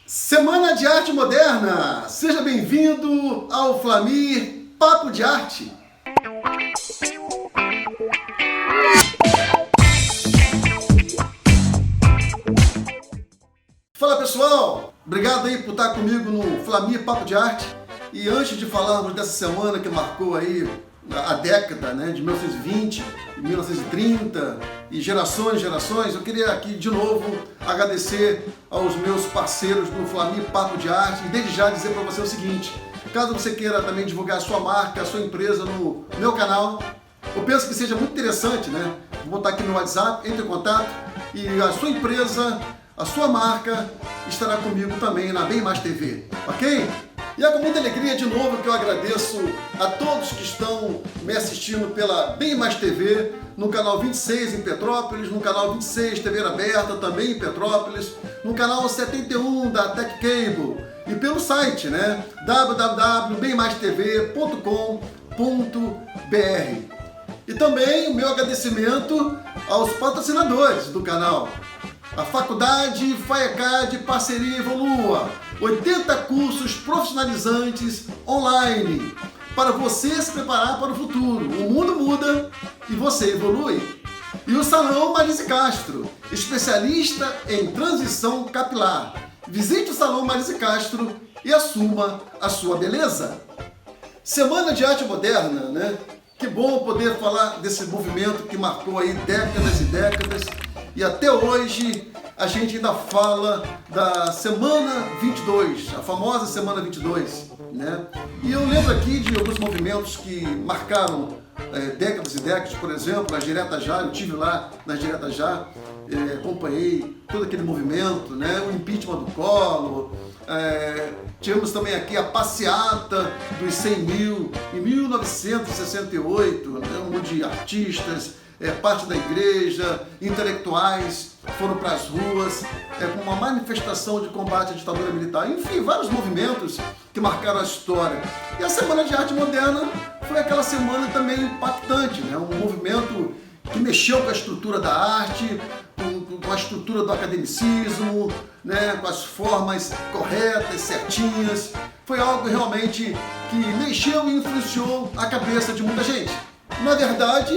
Semana de Arte Moderna! Seja bem-vindo ao Flamir Papo de Arte! Fala pessoal! Obrigado aí por estar comigo no Flamir Papo de Arte. E antes de falarmos dessa semana que marcou aí a década, de 1920, 1930 e gerações, eu queria aqui de novo agradecer aos meus parceiros do Flamir Papo de Arte e desde já dizer para você o seguinte: caso você queira também divulgar a sua marca, a sua empresa no meu canal, eu penso que seja muito interessante, Vou botar aqui no WhatsApp, entre em contato e a sua empresa, a sua marca estará comigo também na Bem Mais TV, ok? E é com muita alegria de novo que eu agradeço a todos que estão me assistindo pela Bem Mais TV, no canal 26 em Petrópolis, no canal 26 TV Aberta também em Petrópolis, no canal 71 da Tech Cable e pelo site, www.bemmaistv.com.br. E também o meu agradecimento aos patrocinadores do canal. A Faculdade FAECAD Parceria Evolua, 80 cursos profissionalizantes online, para você se preparar para o futuro. O mundo muda e você evolui. E o Salão Marise Castro, especialista em transição capilar. Visite o Salão Marise Castro e assuma a sua beleza. Semana de Arte Moderna, Que bom poder falar desse movimento que marcou aí décadas e décadas. E até hoje a gente ainda fala da Semana 22, a famosa Semana 22, E eu lembro aqui de alguns movimentos que marcaram décadas e décadas, por exemplo, a Direta Já, eu estive lá na Direta Já, acompanhei todo aquele movimento, o impeachment do Collor, tivemos também aqui a passeata dos 100 mil, em 1968, onde artistas, parte da igreja, intelectuais foram para as ruas com uma manifestação de combate à ditadura militar. Enfim, vários movimentos que marcaram a história. E a Semana de Arte Moderna foi aquela semana também impactante, um movimento que mexeu com a estrutura da arte, com a estrutura do academicismo, com as formas corretas, certinhas. Foi algo realmente que mexeu e influenciou a cabeça de muita gente. Na verdade,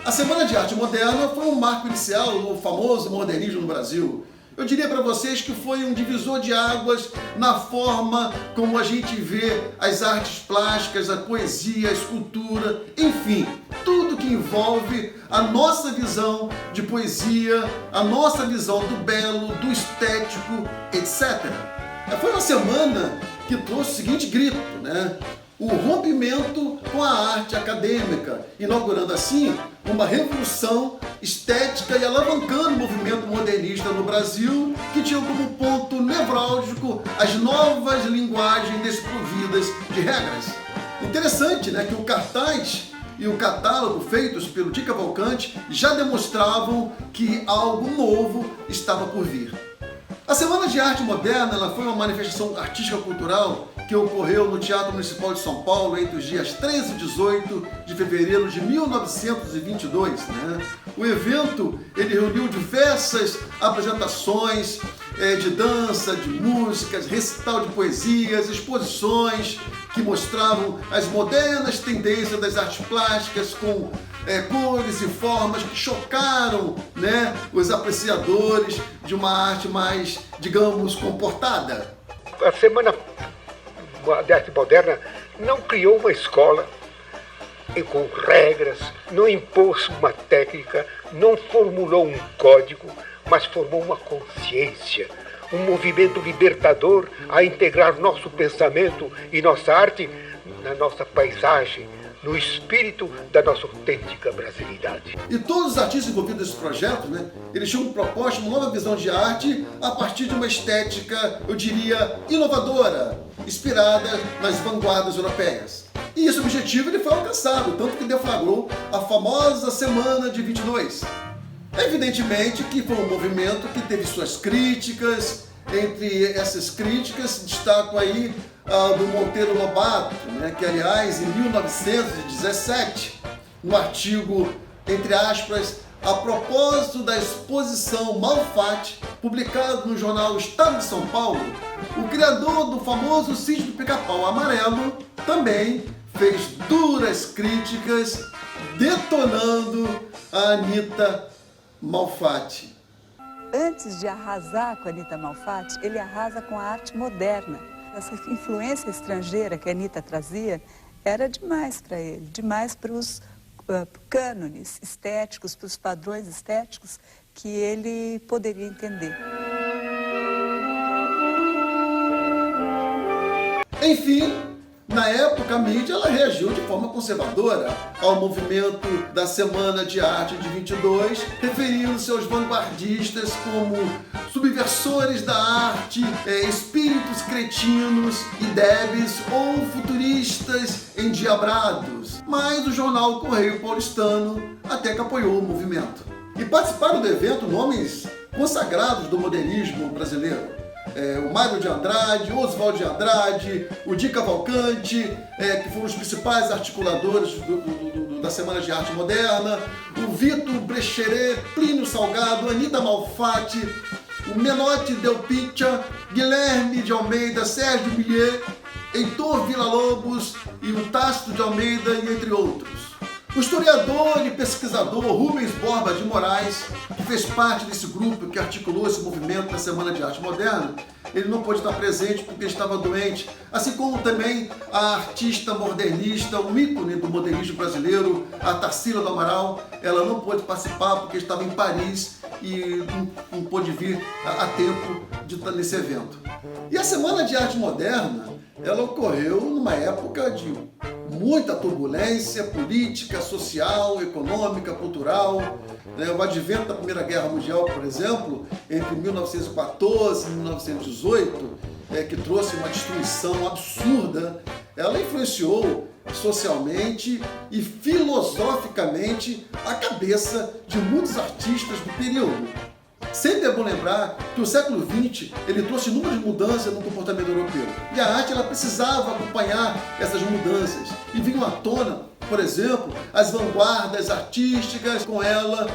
a Semana de Arte Moderna foi um marco inicial no famoso modernismo no Brasil. Eu diria para vocês que foi um divisor de águas na forma como a gente vê as artes plásticas, a poesia, a escultura, enfim, tudo que envolve a nossa visão de poesia, a nossa visão do belo, do estético, etc. Foi uma semana que trouxe o seguinte grito, o rompimento com a arte acadêmica, inaugurando assim uma revolução estética e alavancando o movimento modernista no Brasil, que tinha como ponto nevrálgico as novas linguagens desprovidas de regras. Interessante, que o cartaz e o catálogo feitos pelo Di Cavalcanti já demonstravam que algo novo estava por vir. A Semana de Arte Moderna ela foi uma manifestação artística-cultural que ocorreu no Teatro Municipal de São Paulo entre os dias 13 e 18 de fevereiro de 1922. O evento ele reuniu diversas apresentações de dança, de músicas, recital de poesias, exposições que mostravam as modernas tendências das artes plásticas com cores e formas que chocaram os apreciadores de uma arte mais, digamos, comportada. A Semana de Arte Moderna não criou uma escola com regras, não impôs uma técnica, não formulou um código, mas formou uma consciência, um movimento libertador a integrar nosso pensamento e nossa arte na nossa paisagem, no espírito da nossa autêntica brasilidade. E todos os artistas envolvidos nesse projeto, eles tinham proposto uma nova visão de arte a partir de uma estética, eu diria, inovadora, inspirada nas vanguardas europeias. E esse objetivo ele foi alcançado, tanto que deflagrou a famosa Semana de 22. Evidentemente que foi um movimento que teve suas críticas. Entre essas críticas, destaco aí do Monteiro Lobato, que aliás em 1917, no artigo, entre aspas, a propósito da exposição Malfatti, publicada no jornal Estado de São Paulo, o criador do famoso sítio do Pica-Pau Amarelo também fez duras críticas detonando a Anitta Malfatti. Antes de arrasar com a Anitta Malfatti, ele arrasa com a arte moderna. Essa influência estrangeira que a Anitta trazia era demais para ele, demais para os cânones estéticos, para os padrões estéticos que ele poderia entender. Enfim, na época a mídia ela reagiu de forma conservadora ao movimento da Semana de Arte de 22, referindo-se aos vanguardistas como subversores da arte, espíritos cretinos e débeis ou futuristas endiabrados. Mas o jornal Correio Paulistano até que apoiou o movimento. E participaram do evento nomes consagrados do modernismo brasileiro. O Mário de Andrade, o Oswald de Andrade, o Di Cavalcanti, que foram os principais articuladores da Semana de Arte Moderna, o Vitor Brecheret, Plínio Salgado, Anitta Malfatti, o Menotti Del Piccia, Guilherme de Almeida, Sérgio Millet, Heitor Villa-Lobos e o Tácito de Almeida, entre outros. O historiador e pesquisador Rubens Borba de Moraes, que fez parte desse grupo que articulou esse movimento da Semana de Arte Moderna, ele não pôde estar presente porque estava doente, assim como também a artista modernista, o ícone do modernismo brasileiro, a Tarsila do Amaral, ela não pôde participar porque estava em Paris e não pôde vir a tempo de estar nesse evento. E a Semana de Arte Moderna, ela ocorreu numa época de muita turbulência política, social, econômica, cultural. O advento da Primeira Guerra Mundial, por exemplo, entre 1914 e 1918, que trouxe uma destruição absurda, ela influenciou socialmente e filosoficamente a cabeça de muitos artistas do período. Sempre é bom lembrar que o século XX ele trouxe inúmeras mudanças no comportamento europeu. E a arte ela precisava acompanhar essas mudanças. E vinham à tona, por exemplo, as vanguardas artísticas, com ela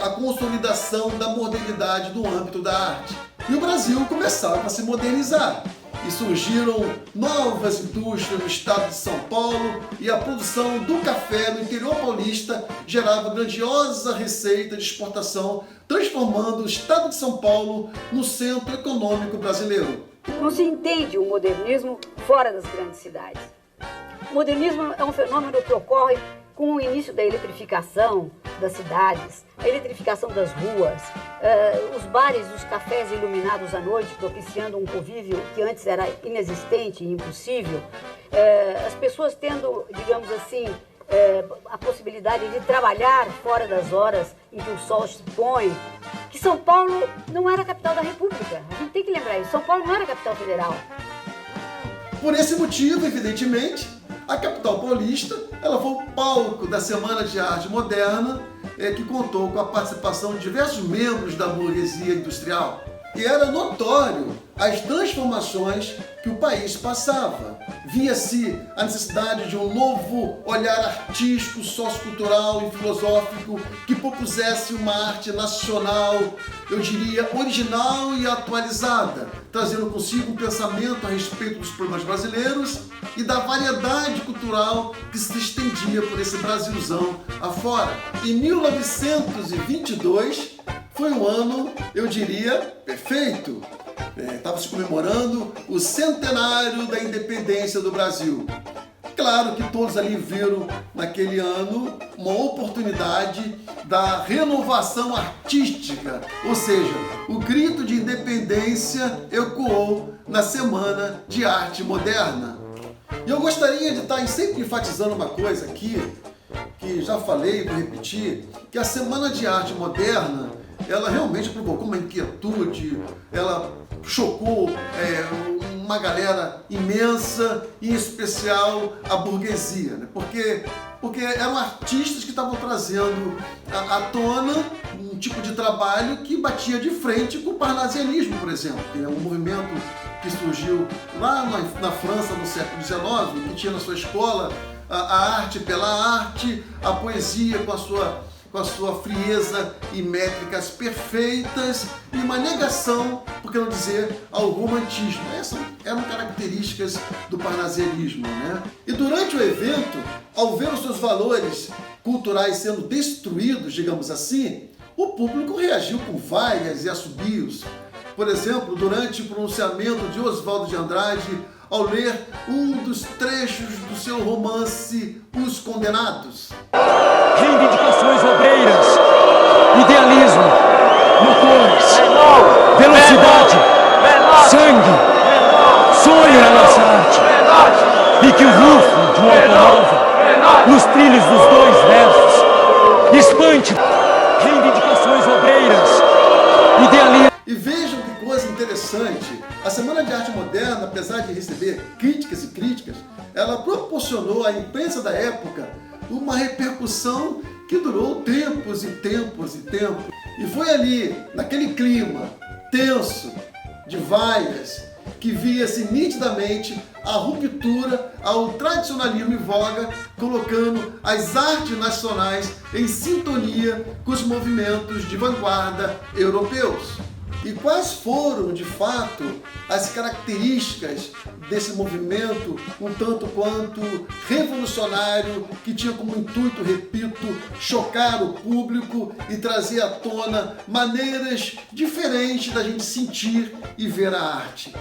a consolidação da modernidade no âmbito da arte. E o Brasil começava a se modernizar. E surgiram novas indústrias no estado de São Paulo e a produção do café no interior paulista gerava grandiosa receita de exportação, transformando o estado de São Paulo no centro econômico brasileiro. Não se entende o modernismo fora das grandes cidades. O modernismo é um fenômeno que ocorre com o início da eletrificação das cidades, a eletrificação das ruas, os bares, os cafés iluminados à noite, propiciando um convívio que antes era inexistente e impossível, as pessoas tendo, digamos assim, a possibilidade de trabalhar fora das horas em que o sol se põe, que São Paulo não era a capital da República. A gente tem que lembrar isso, São Paulo não era a capital federal. Por esse motivo, evidentemente, a capital paulista ela foi o palco da Semana de Arte Moderna, que contou com a participação de diversos membros da burguesia industrial. E era notório as transformações que o país passava. Via-se a necessidade de um novo olhar artístico, sociocultural e filosófico que propusesse uma arte nacional, eu diria, original e atualizada, trazendo consigo um pensamento a respeito dos problemas brasileiros e da variedade cultural que se estendia por esse Brasilzão afora. Em 1922 foi um ano, eu diria, perfeito. Estava se comemorando o centenário da independência do Brasil. Claro que todos ali viram naquele ano uma oportunidade da renovação artística, ou seja, o grito de independência ecoou na Semana de Arte Moderna. E eu gostaria de estar sempre enfatizando uma coisa aqui, que já falei e vou repetir, que a Semana de Arte Moderna ela realmente provocou uma inquietude, ela chocou uma galera imensa, em especial a burguesia, né? Porque eram artistas que estavam trazendo à tona um tipo de trabalho que batia de frente com o parnasianismo, por exemplo, que é um movimento que surgiu lá na França no século XIX, que tinha na sua escola a arte pela arte, a poesia com a sua com a sua frieza e métricas perfeitas e uma negação, por que não dizer, ao romantismo. Essas eram características do parnasianismo, né? E durante o evento, ao ver os seus valores culturais sendo destruídos, digamos assim, o público reagiu com vaias e assobios. Por exemplo, durante o pronunciamento de Oswaldo de Andrade, ao ler um dos trechos do seu romance Os Condenados. Reivindicações obreiras, idealismo, motores, velocidade, sangue, sonho na nossa arte. E que o rufo de um automóvel, nos trilhos dos dois versos, espante. Reivindicações obreiras, idealismo. E vejam que coisa interessante, a Semana de Arte Moderna, apesar de receber críticas e críticas, ela proporcionou à imprensa da época uma repercussão que durou tempos e tempos e tempos. E foi ali, naquele clima tenso, de vaias, que via-se nitidamente a ruptura ao tradicionalismo em voga, colocando as artes nacionais em sintonia com os movimentos de vanguarda europeus. E quais foram, de fato, as características desse movimento um tanto quanto revolucionário, que tinha como intuito, repito, chocar o público e trazer à tona maneiras diferentes da gente sentir e ver a arte?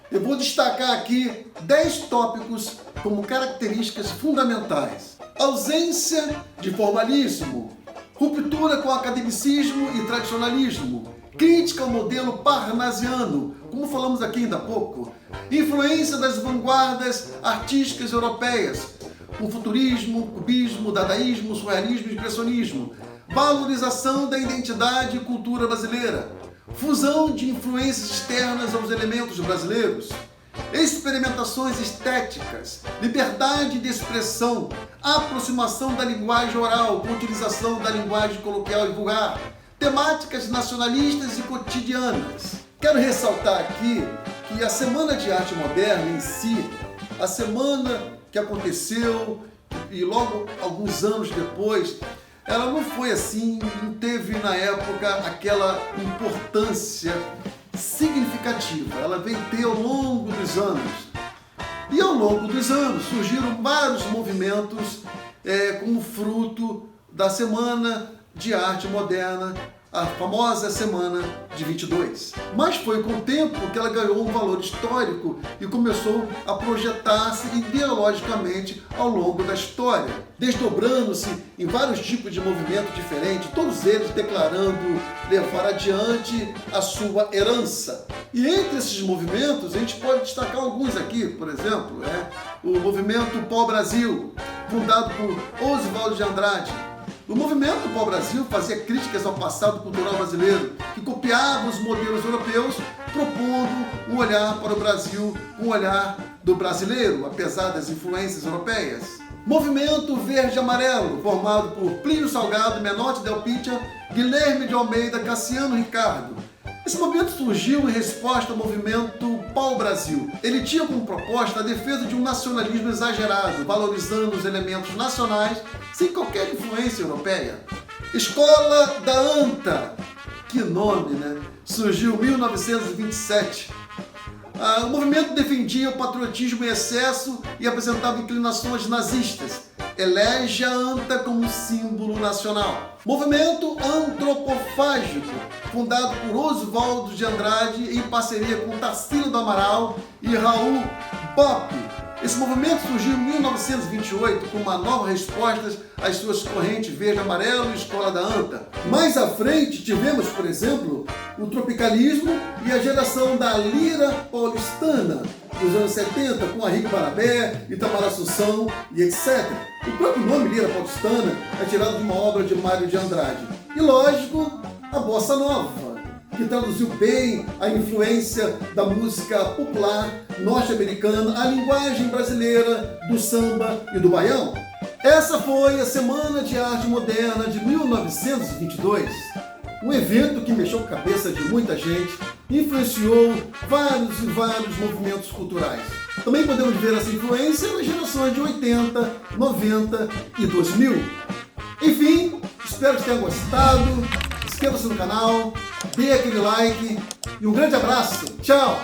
Eu vou destacar aqui 10 tópicos como características fundamentais. Ausência de formalismo, ruptura com academicismo e tradicionalismo, crítica ao modelo parnasiano, como falamos aqui ainda há pouco, influência das vanguardas artísticas europeias, o futurismo, cubismo, dadaísmo, surrealismo e expressionismo, valorização da identidade e cultura brasileira, fusão de influências externas aos elementos brasileiros, experimentações estéticas, liberdade de expressão, aproximação da linguagem oral com utilização da linguagem coloquial e vulgar, temáticas nacionalistas e cotidianas. Quero ressaltar aqui que a Semana de Arte Moderna em si, a semana que aconteceu e logo alguns anos depois, ela não foi assim, não teve na época aquela importância significativa. Ela veio ter ao longo dos anos. E ao longo dos anos surgiram vários movimentos como fruto da Semana de Arte Moderna, a famosa Semana de 22. Mas foi com o tempo que ela ganhou um valor histórico e começou a projetar-se ideologicamente ao longo da história, desdobrando-se em vários tipos de movimentos diferentes, todos eles declarando levar adiante a sua herança. E entre esses movimentos, a gente pode destacar alguns aqui, por exemplo, o movimento Pau-Brasil, fundado por Oswaldo de Andrade. O movimento Pau-Brasil fazia críticas ao passado cultural brasileiro, que copiava os modelos europeus, propondo um olhar para o Brasil, um olhar do brasileiro, apesar das influências europeias. Movimento Verde-Amarelo, formado por Plínio Salgado, Menotti Del Pitta, Guilherme de Almeida, Cassiano Ricardo. Esse movimento surgiu em resposta ao movimento Pau-Brasil. Ele tinha como proposta a defesa de um nacionalismo exagerado, valorizando os elementos nacionais sem qualquer influência europeia. Escola da Anta, que nome, né? Surgiu em 1927. O movimento defendia o patriotismo em excesso e apresentava inclinações nazistas. Elege a anta como símbolo nacional. Movimento Antropofágico, fundado por Oswaldo de Andrade em parceria com Tarsila do Amaral e Raul Bopp. Esse movimento surgiu em 1928 com uma nova resposta às suas correntes verde-amarelo e escola da anta. Mais à frente tivemos, por exemplo, o tropicalismo e a geração da lira paulistana dos anos 70, com Arrigo Barnabé, Itamar Assunção e etc. O próprio nome lira paulistana é tirado de uma obra de Mário de Andrade. E lógico, a bossa nova, que traduziu bem a influência da música popular norte-americana, a linguagem brasileira do samba e do baião. Essa foi a Semana de Arte Moderna de 1922, um evento que mexeu com a cabeça de muita gente, influenciou vários e vários movimentos culturais. Também podemos ver essa influência nas gerações de 80, 90 e 2000. Enfim, espero espero que tenha gostado. Inscreva-se no canal, dê aquele like e um grande abraço. Tchau!